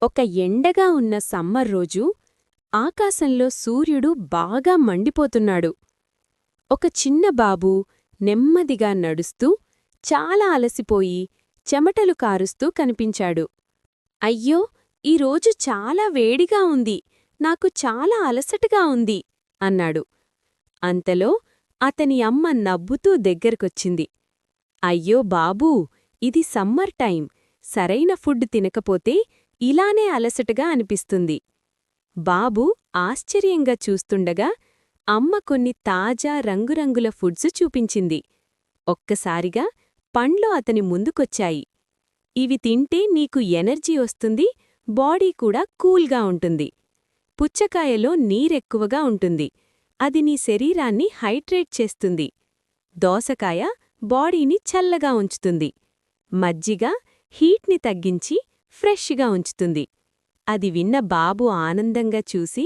ఒక ఎండగా ఉన్న సమ్మర్ రోజు ఆకాశంలో సూర్యుడు బాగా మండిపోతున్నాడు. ఒక చిన్న బాబు నెమ్మదిగా నడుస్తూ చాలా అలసిపోయి చెమటలు కారుస్తూ కనిపించాడు. అయ్యో, ఈరోజు చాలా వేడిగా ఉంది, నాకు చాలా అలసటగా ఉంది అన్నాడు. అంతలో అతని అమ్మ నవ్వుతూ దగ్గరకొచ్చింది. అయ్యో బాబూ, ఇది సమ్మర్ టైం, సరైన ఫుడ్ తినకపోతే ఇలానే అలసటగా అనిపిస్తుంది. బాబు ఆశ్చర్యంగా చూస్తుండగా అమ్మ కొన్ని తాజా రంగురంగుల ఫుడ్స్ చూపించింది. ఒక్కసారిగా పండ్లు అతని ముందుకొచ్చాయి. ఇవి తింటే నీకు ఎనర్జీ వస్తుంది, బాడీ కూడా కూల్గా ఉంటుంది. పుచ్చకాయలో నీరెక్కువగా ఉంటుంది, అది నీ శరీరాన్ని హైడ్రేట్ చేస్తుంది. దోసకాయ బాడీని చల్లగా ఉంచుతుంది. మజ్జిగ హీట్ని తగ్గించి ఫ్రెష్గా ఉంచుతుంది. అది విన్న బాబు ఆనందంగా చూసి,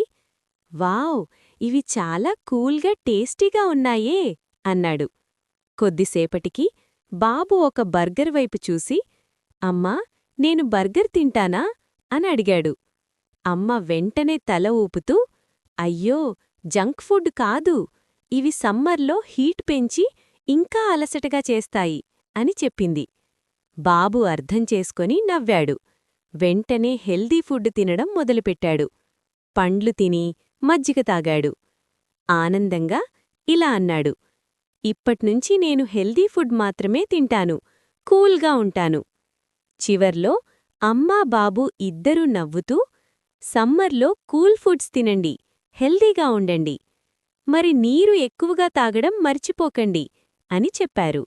వావ్, ఇవి చాలా కూల్గా టేస్టీగా ఉన్నాయే అన్నాడు. కొద్దిసేపటికి బాబు ఒక బర్గర్ వైపు చూసి, అమ్మా, నేను బర్గర్ తింటానా అని అడిగాడు. అమ్మ వెంటనే తల ఊపుతూ, అయ్యో, జంక్ ఫుడ్ కాదు, ఇవి సమ్మర్లో హీట్ పెంచి ఇంకా అలసటగా చేస్తాయి అని చెప్పింది. బాబు అర్థం చేసుకొని నవ్వాడు. వెంటనే హెల్దీ ఫుడ్ తినడం మొదలుపెట్టాడు. పండ్లు తిని మజ్జిగ తాగాడు. ఆనందంగా ఇలా అన్నాడు, ఇప్పట్నుంచి నేను హెల్దీ ఫుడ్ మాత్రమే తింటాను, కూల్గా ఉంటాను. చివర్లో అమ్మా బాబు ఇద్దరూ నవ్వుతూ, సమ్మర్లో కూల్ ఫుడ్స్ తినండి, హెల్దీగా ఉండండి, మరి నీరు ఎక్కువగా తాగడం మర్చిపోకండి అని చెప్పారు.